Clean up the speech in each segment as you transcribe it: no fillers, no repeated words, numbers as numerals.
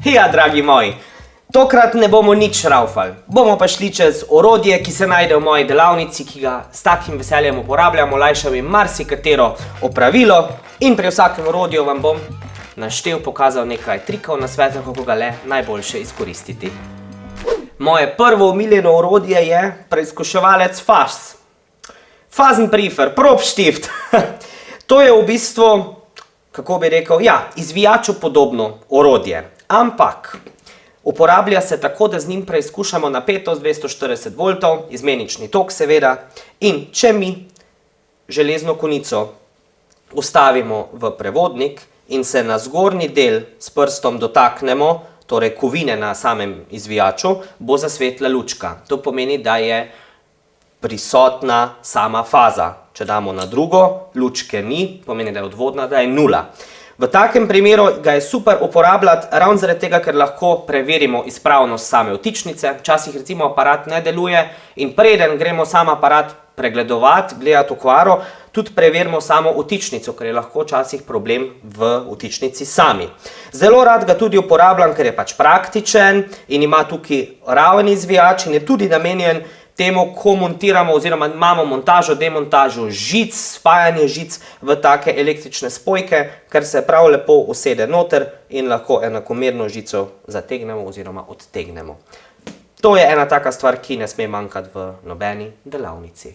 Ja, dragi moji, tokrat ne bomo nič šraufali. Bomo pa šli čez orodje, ki se najde v moji delavnici, ki ga s takim veseljem uporabljam, olajša mi marsikatero opravilo in pri vsakem orodju vam bom naštel, pokazal nekaj trikov na svetu, kako ga le najboljše izkoristiti. Moje prvo omiljeno orodje je preizkuševalec FAS. Fazenbriefer, Probstift. To je v bistvu, kako bi rekel, ja, izvijaču podobno orodje. Ampak uporablja se tako, da z njim preizkušamo napetost 240 voltov, izmenični tok seveda, in če mi železno konico ustavimo v prevodnik in se na zgornji del s prstom dotaknemo, torej kovine na samem izvijaču, bo zasvetla lučka. To pomeni, da je prisotna sama faza. Če damo na drugo, lučke ni, pomeni, da je odvodna, da je nula. V takem primeru ga je super uporabljati ravno zaradi tega, ker lahko preverimo izpravnost same vtičnice. Včasih recimo aparat ne deluje in preden gremo sam aparat pregledovati, gledati okvaro, tudi preverimo samo vtičnico, ker je lahko včasih problem v vtičnici sami. Zelo rad ga tudi uporabljam, ker je pač praktičen in ima tukaj raven izvijač in je tudi namenjen temu, ko montiramo oziroma imamo montažo, demontažo žic, spajanje žic v take električne spojke, ker se prav lepo usede noter in lahko enakomerno žico zategnemo oziroma odtegnemo. To je ena taka stvar, ki ne sme manjkati v nobeni delavnici.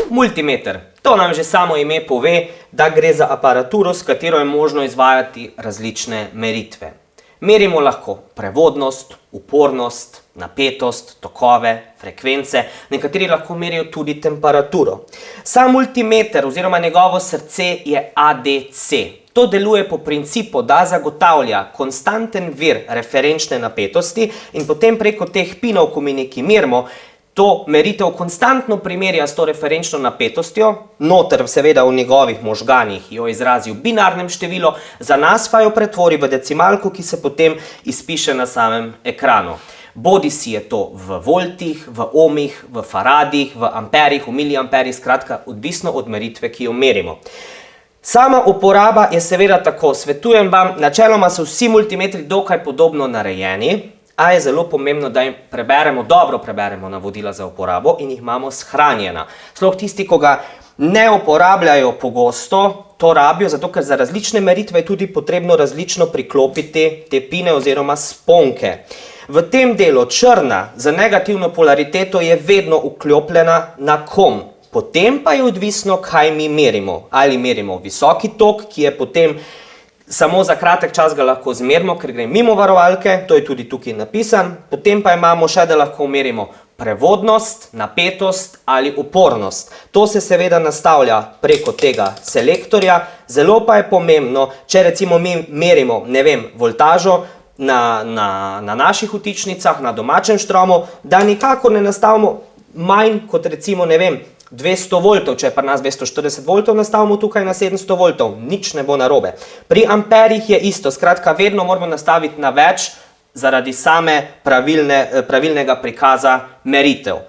Multimeter. To nam že samo ime pove, da gre za aparaturo, s katero je možno izvajati različne meritve. Merimo lahko prevodnost, upornost, napetost, tokove, frekvence, nekateri lahko merijo tudi temperaturo. Sam multimeter oziroma njegovo srce je ADC. To deluje po principu, da zagotavlja konstanten vir referenčne napetosti in potem preko teh pinov, ko mi nekaj merimo, to meritev konstantno primerja s to referenčno napetostjo, noter seveda v njegovih možganih jo izrazi v binarnem številu, za nas pa jo pretvori v decimalko, ki se potem izpiše na samem ekranu. Bodisi je to v voltih, v ohmih, v faradih, v amperih, v miliamperih, skratka odvisno od meritve, ki jo merimo. Sama uporaba je seveda tako, svetujem vam, načeloma so vsi multimetri dokaj podobno narejeni, a je zelo pomembno, da jim dobro preberemo navodila za uporabo in jih imamo shranjena. Sploh tisti, ko ga ne uporabljajo pogosto, to rabijo, zato ker za različne meritve je tudi potrebno različno priklopiti te pine oziroma sponke. V tem delu črna za negativno polariteto je vedno vklopljena na kom. Potem pa je odvisno, kaj mi merimo. Ali merimo visoki tok, ki je potem samo za kratek čas ga lahko zmerimo, ker gre mimo varovalke, to je tudi tukaj napisan. Potem pa imamo še, da lahko merimo prevodnost, napetost ali upornost. To se seveda nastavlja preko tega selektorja. Zelo pa je pomembno, če recimo mi merimo, ne vem, voltažo na naših vtičnicah, na domačem štromu, da nikakor ne nastavimo manj kot recimo, ne vem, 200 voltov, če je pri nas 240 voltov, nastavimo tukaj na 700 voltov, nič ne bo narobe. Pri amperih je isto, skratka, vedno moramo nastaviti na več zaradi same pravilnega prikaza meritev.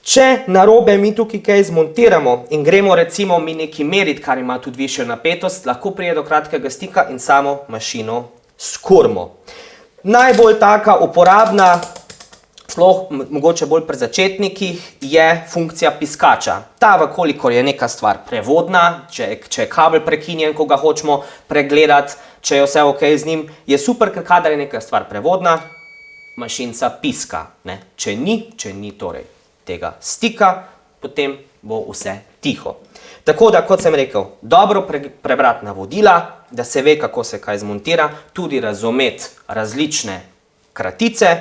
Če narobe mi tukaj kaj zmontiramo in gremo recimo mi nekaj meriti, kar ima tudi višjo napetost, lahko pride do kratkega stika in samo mašino skurmo. Najbolj taka uporabna, sploh mogoče bolj pri začetnikih, je funkcija piskača. Ta, vkolikor je neka stvar prevodna, če je kabel prekinjen, ko ga hočemo pregledati, če je vse ok z njim, je super, ker kadar je neka stvar prevodna, mašinca piska. Če ni torej tega stika, potem bo vse tiho. Tako da, kot sem rekel, dobro prebrati navodila, da se ve, kako se kaj zmontira, tudi razumeti različne kratice,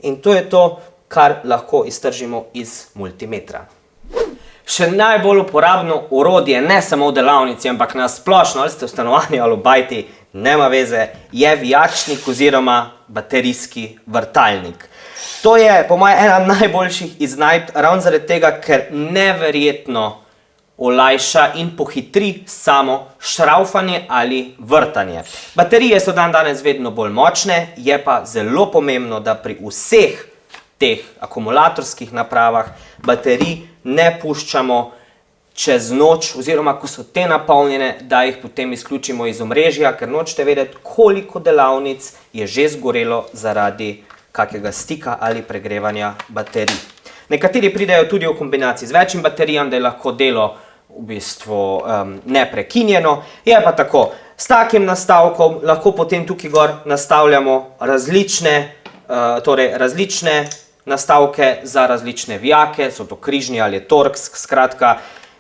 in to je to, kar lahko iztržimo iz multimetra. Še najbolj uporabno orodje, ne samo v delavnici, ampak na splošno, ali ste v stanovanju ali v bajti, nema veze, je vijačnik oziroma baterijski vrtalnik. To je po mojem ena najboljših iznajdb, ravno zaradi tega, ker neverjetno olajša in pohitri samo šraufanje ali vrtanje. Baterije so danes vedno bolj močne, je pa zelo pomembno, da pri vseh teh akumulatorskih napravah baterij ne puščamo čez noč, oziroma ko so te napolnjene, da jih potem izključimo iz omrežja, ker nočete vedeti, koliko delavnic je že zgorelo zaradi kakega stika ali pregrevanja baterij. Nekateri pridejo tudi v kombinaciji z večjim baterijam, da je lahko delo v bistvu neprekinjeno. Je pa tako, s takim nastavkom lahko potem tukaj gor nastavljamo različne nastavke za različne vijake, so to križni ali Torx, skratka,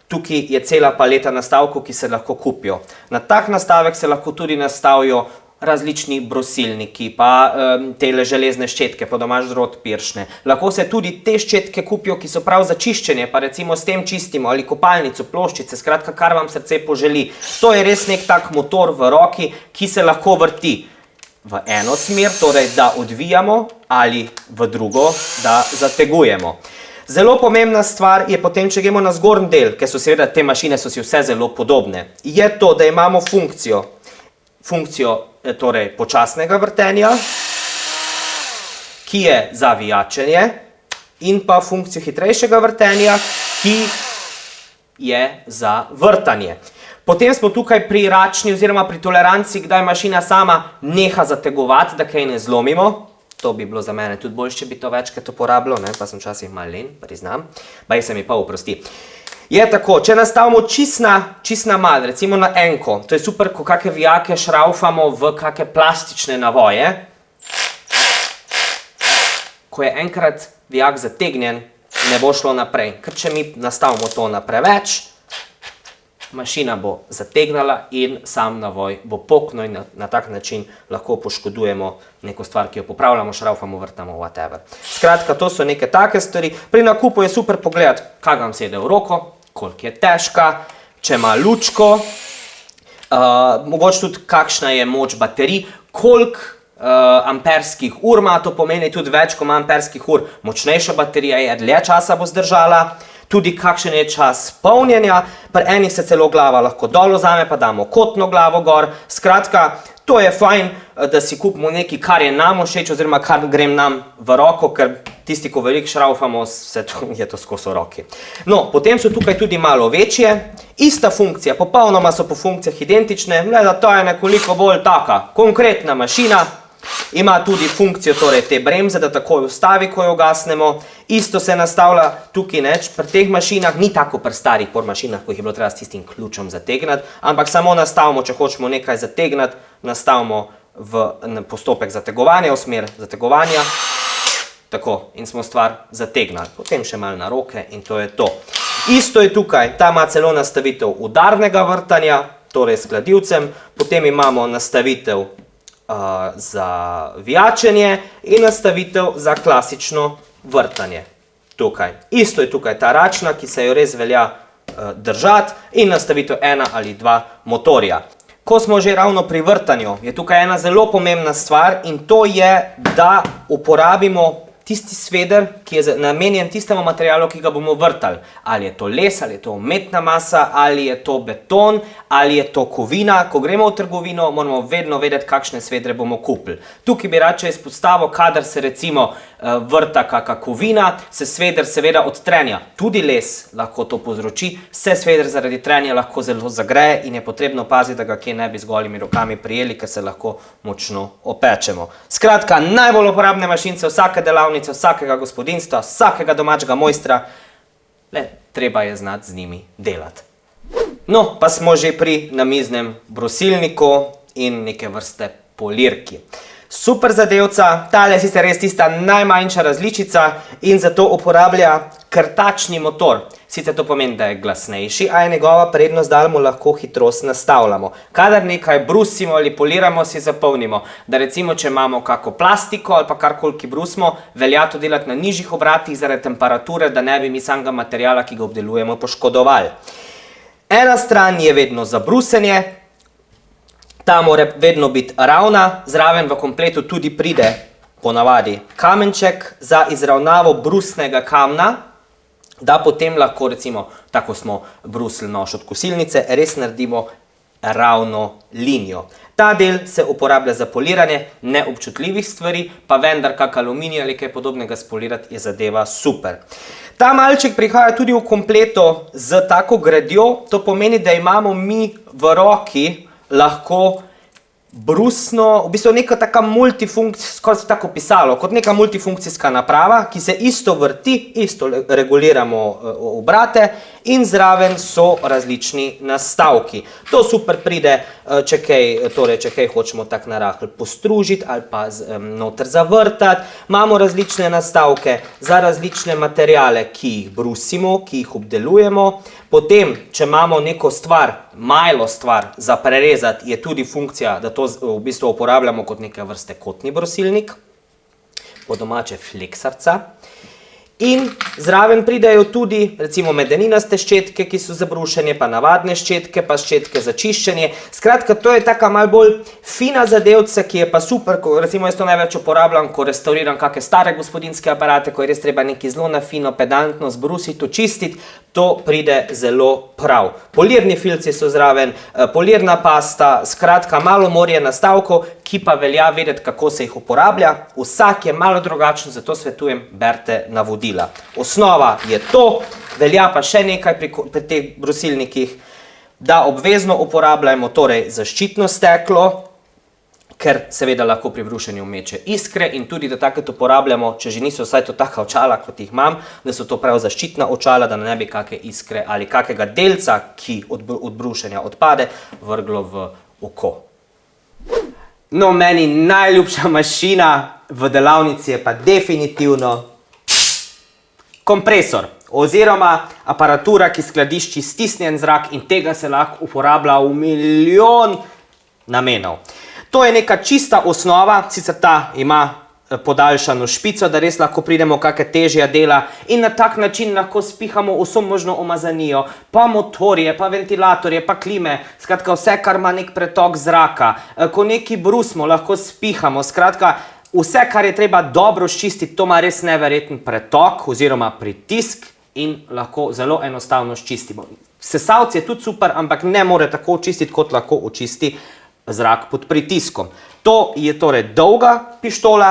tukaj je cela paleta nastavkov, ki se lahko kupijo. Na tak nastavek se lahko tudi nastavijo različni brusilniki, pa tele železne ščetke, po domač drot piršne. Lahko se tudi te ščetke kupijo, ki so prav za čiščenje, pa recimo s tem čistimo, ali kopalnico, ploščice, skratka, kar vam srce poželi. To je res nek tak motor v roki, ki se lahko vrti v eno smer, torej da odvijamo, ali v drugo, da zategujemo. Zelo pomembna stvar je potem, če gremo na zgornji del, ker so seveda te mašine so si vse zelo podobne, je to, da imamo funkcijo torej počasnega vrtenja, ki je za vijačenje, in pa funkcijo hitrejšega vrtenja, ki je za vrtanje. Potem smo tukaj pri račni oziroma pri toleranci, kdaj mašina sama neha zategovati, da kaj ne zlomimo. To bi bilo za mene tudi bolj, če bi to večkrat uporabljal, pa sem včasih malo len, priznam, baj se mi pa oprosti. Je tako, če nastavimo čisto malo, recimo na enko, to je super, ko kakšne vijake šraufamo v kakšne plastične navoje. Ko je enkrat vijak zategnjen, ne bo šlo naprej, ker če mi nastavimo to na preveč, mašina bo zategnala in sam navoj bo poknil in na tak način lahko poškodujemo neko stvar, ki jo popravljamo, šraufamo, vrtamo, whatever. Skratka, to so neke take stvari. Pri nakupu je super pogledati, kaj vam sede v roko, koliko je težka, če ima lučko, mogoče tudi kakšna je moč baterij, koliko amperskih ur ima, to pomeni tudi več, ko ima amperskih ur, močnejša baterija je, dlje časa bo zdržala, tudi kakšen je čas polnjenja, pri enih se celo glava lahko dol vzame, pa damo kotno glavo gor, skratka, to je fajn, da si kupimo nekaj, kar je nam všeč, oziroma kar grem nam v roko, ker tisti, ko veliko šraufamo, je to skozi v roki. No, potem so tukaj tudi malo večje, ista funkcija, popolnoma so po funkcijah identične, le da to je nekoliko bolj taka, konkretna mašina, ima tudi funkcijo torej te bremze, da takoj ustavi, ko jo ugasnemo. Isto se nastavlja tukaj, pri teh mašinah, ni tako pri starih mašinah, ko jih je bilo treba s tistim ključem zategnati, ampak samo nastavimo, če hočemo nekaj zategnati, nastavimo v postopek zategovanja, v smer zategovanja, tako, in smo stvar zategnali. Potem še malo na roke in to je to. Isto je tukaj, ta ima celo nastavitev udarnega vrtanja, torej s kladivcem, potem imamo nastavitev za vijačenje in nastavitev za klasično vrtanje. Tukaj. Isto je tukaj ta račna, ki se jo res velja držati, in nastavitev 1 ali 2 motorja. Ko smo že ravno pri vrtanju, je tukaj ena zelo pomembna stvar in to je, da uporabimo tisti sveder, ki je namenjen tistemu materialu, ki ga bomo vrtali. Ali je to les, ali je to umetna masa, ali je to beton, ali je to kovina. Ko gremo v trgovino, moramo vedno vedeti, kakšne svedre bomo kupili. Tukaj bi rače izpostavil, kadar se recimo vrta kakšna kovina, se sveder seveda odtrenja. Tudi les lahko to povzroči, se sveder zaradi trenja lahko zelo zagreje in je potrebno paziti, da ga kje ne bi z golimi rokami prijeli, ker se lahko močno opečemo. Skratka, najbolj uporabne mašince vsake delavnice, vsakega gospodinjstva, vsakega domačega mojstra, le treba je znati z njimi delati. No, pa smo že pri namiznem brusilniku in neke vrste polirki. Super zadevca, tale je sicer res tista najmanjša različica in zato uporablja krtačni motor. Sicer to pomeni, da je glasnejši, a je njegova prednost, da mu lahko hitrost nastavljamo. Kadar nekaj brusimo ali poliramo, si zapomnimo, da recimo, če imamo kako plastiko ali pa karkoli, ki brusimo, velja to delati na nižjih obratih zaradi temperature, da ne bi mi samega materiala, ki ga obdelujemo, poškodovali. Ena stran je vedno za brusenje, ta mora vedno biti ravna, zraven v kompletu tudi pride ponavadi kamenček za izravnavo brusnega kamna, da potem lahko recimo, tako smo brusili nož od kosilnice, res naredimo ravno linijo. Ta del se uporablja za poliranje neobčutljivih stvari, pa vendar kak aluminij ali kaj podobnega spolirati je zadeva super. Ta malček prihaja tudi v kompletu z tako gradjo, to pomeni, da imamo mi v roki lahko brusno, v bistvu neka taka kot tako pisalo, kot neka multifunkcijska naprava, ki se isto vrti, isto reguliramo obrate in zraven so različni nastavki. To super pride, če kaj hočemo tak narahlo postružiti ali pa noter zavrtati. Imamo različne nastavke za različne materiale, ki jih brusimo, ki jih obdelujemo. Potem, če imamo neko stvar, malo stvar za prerezati, je tudi funkcija, da to v bistvu uporabljamo kot neke vrste kotni brusilnik, po domače fleksarca. In zraven pridejo tudi recimo medeninaste ščetke, ki so za brušenje, pa navadne ščetke, pa ščetke za čiščenje. Skratka, to je taka malo bolj fina zadevca, ki je pa super, recimo jaz to največ uporabljam, ko restauriram kakšne stare gospodinjske aparate, ko je res treba nekaj zelo na fino, pedantno zbrusiti, očistiti, to pride zelo prav. Polirni filci so zraven, polirna pasta, skratka malo morje nastavkov, ki pa velja vedeti, kako se jih uporablja. Vsak je malo drugačen, zato svetujem, berite navodila. Osnova je to, velja pa še nekaj pri teh brusilnikih, da obvezno uporabljamo torej zaščitno steklo, ker seveda lahko pri brušenju meče iskre in tudi, da takrat uporabljamo, če že niso vsaj to taka očala, kot jih imam, da so to prav zaščitna očala, da ne bi kakšne iskre ali kakega delca, ki od brušenja odpade, vrglo v oko. No, meni najljubša mašina v delavnici je pa definitivno kompresor oziroma aparatura, ki skladišči stisnjen zrak in tega se lahko uporablja v milijon namenov. To je neka čista osnova, sicer ta ima podaljšano špico, da res lahko pridemo v kakšne težja dela in na tak način lahko spihamo vso možno umazanijo, pa motorje, pa ventilatorje, pa klime, skratka vse, kar ima nek pretok zraka. Ko neki brusimo, lahko spihamo, skratka vse, kar je treba dobro ščistiti, to ima res neverjeten pretok oziroma pritisk in lahko zelo enostavno ščistimo. Sesalec je tudi super, ampak ne more tako očistiti, kot lahko očisti zrak pod pritiskom. To je torej dolga pištola,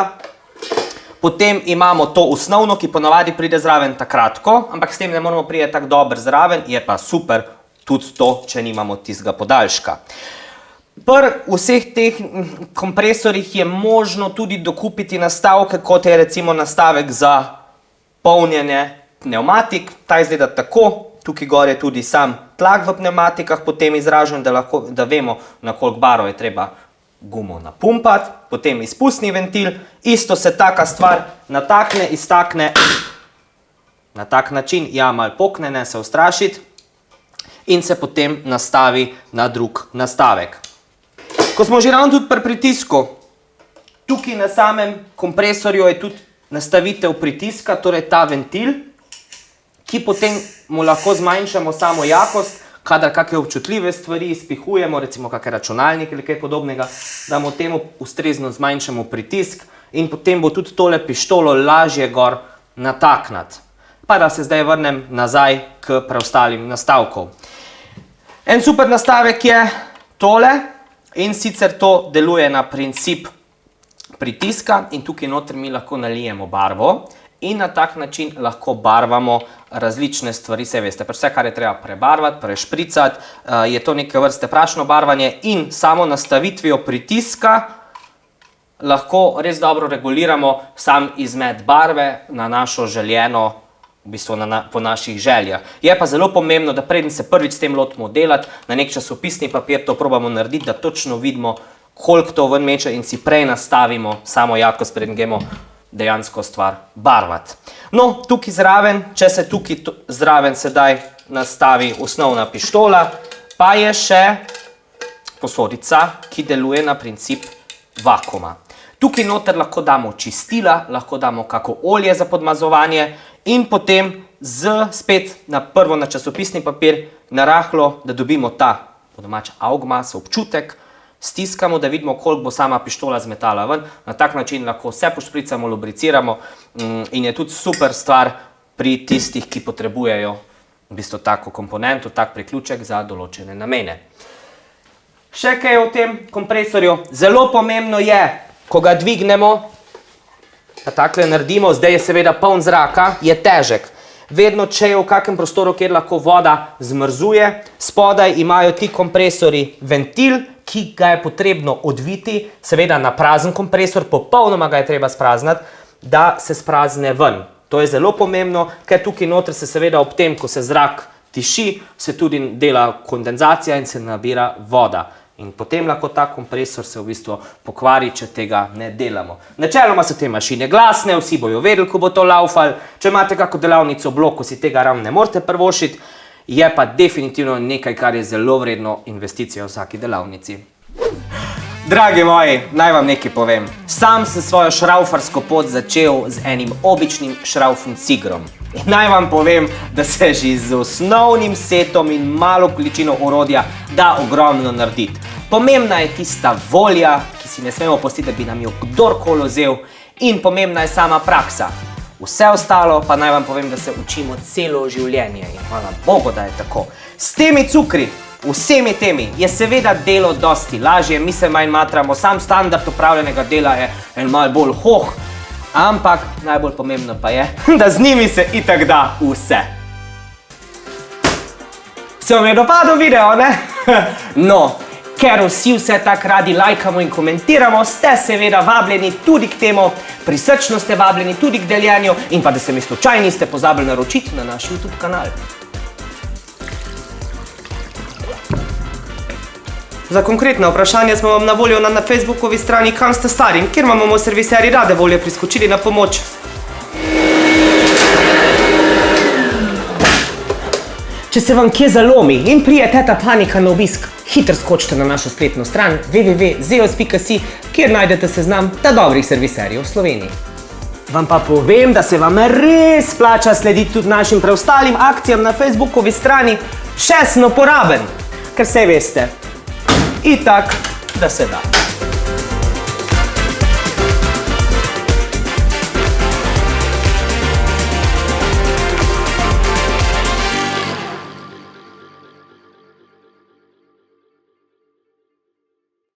potem imamo to osnovno, ki ponavadi pride zraven takratko, ampak s tem ne moramo priti tako dobro zraven, je pa super tudi to, če nimamo tistega podaljška. Pri vseh teh kompresorjih je možno tudi dokupiti nastavke, kot je recimo nastavek za polnjenje pneumatik, ta izgleda tako. Tukaj gor je tudi sam tlak v pneumatikah potem izražen, da vemo, na koliko barov je treba gumo napumpati, potem izpustni ventil, isto se taka stvar natakne, iztakne na tak način, ja, malo pokne, ne se ustrašiti, in se potem nastavi na drug nastavek. Ko smo že ravno tudi pri pritisku, tukaj na samem kompresorju je tudi nastavitev pritiska, torej ta ventil, ki potem mu lahko zmanjšamo samo jakost, kadar kakšne občutljive stvari izpihujemo, recimo kakšne računalnike ali kaj podobnega, da mu temu ustrezno zmanjšamo pritisk in potem bo tudi tole pištolo lažje gor natakniti. Pa da se zdaj vrnem nazaj k preostalim nastavkom. En super nastavek je tole in sicer to deluje na princip pritiska in tukaj noter mi lahko nalijemo barvo. In na tak način lahko barvamo različne stvari, se veste, vse, kar je treba prebarvati, prešpricati, je to neke vrste prašno barvanje in samo nastavitvijo pritiska lahko res dobro reguliramo sam izmed barve na našo željeno, v bistvu po naših željah. Je pa zelo pomembno, da preden se prvič s tem lotimo delati, na nek časopisni papir to probamo narediti, da točno vidimo, koliko to ven meče in si prej nastavimo samo jakost, preden gremo dejansko stvar barvati. No, tukaj zraven, če se tukaj zraven sedaj nastavi osnovna pištola, pa je še posodica, ki deluje na princip vakuma. Tukaj noter lahko damo čistila, lahko damo kako olje za podmazovanje in potem spet prvo na časopisni papir narahlo, da dobimo ta, po domače augmas, občutek, stiskamo, da vidimo, koliko bo sama pištola zmetala ven. Na tak način lahko vse pošpricamo, lubriciramo in je tudi super stvar pri tistih, ki potrebujejo v bistvu tako komponento, tak priključek za določene namene. Še kaj o tem kompresorju? Zelo pomembno je, ko ga dvignemo, da takle naredimo, zdaj je seveda poln zraka, je težek. vedno, če je v kakem prostoru, kjer lahko voda zmrzuje, spodaj imajo ti kompresori ventil, ki ga je potrebno odviti, seveda na prazen kompresor, popolnoma ga je treba spraznati, da se sprazne ven. To je zelo pomembno, ker tukaj noter se seveda ob tem, ko se zrak tiši, se tudi dela kondenzacija in se nabira voda. In potem lahko ta kompresor se v bistvu pokvari, če tega ne delamo. Načeloma so te mašine glasne, vsi bojo vedeli, ko bo to laufal. Če imate kako delavnico v bloku, si tega ravno ne morete privoščiti, je pa definitivno nekaj, kar je zelo vredno investicijo v vsaki delavnici. Dragi moji, naj vam nekaj povem. Sam sem svojo šraufarsko pot začel z enim običnim šraufencigrom. In naj vam povem, da se že z osnovnim setom in malo količino orodja da ogromno narediti. Pomembna je tista volja, ki si ne smemo pustiti, da bi nam jo kdorkoli vzel, in pomembna je sama praksa. Vse ostalo pa naj vam povem, da se učimo celo življenje in hvala Bogu, da je tako. S temi cukri, vsemi temi, je seveda delo dosti lažje, mi se manj matramo, sam standard upravljenega dela je en malo bolj hoh, ampak najbolj pomembno pa je, da z njimi se itak da vse. Se vam je dopadel video, ne? No, ker vsi vse tak radi lajkamo in komentiramo, ste seveda vabljeni tudi k temu, prisrčno ste vabljeni tudi k deljenju in pa da se mi slučajno niste pozabili naročiti na naš YouTube kanal. Za konkretna vprašanja smo vam na voljo na Facebookovi strani Kam ste stari, kjer vam bomo serviserji rade volje priskočili na pomoč. Če se vam kje zalomi in prije teta panika na obisk, hitro skočite na našo spletno stran www.zeus.si, kjer najdete seznam ta dobrih serviserjev v Sloveniji. Vam pa povem, da se vam res splača slediti tudi našim preostalim akcijam na Facebookovi strani, še sem uporaben, ker saj veste, itak, da se da.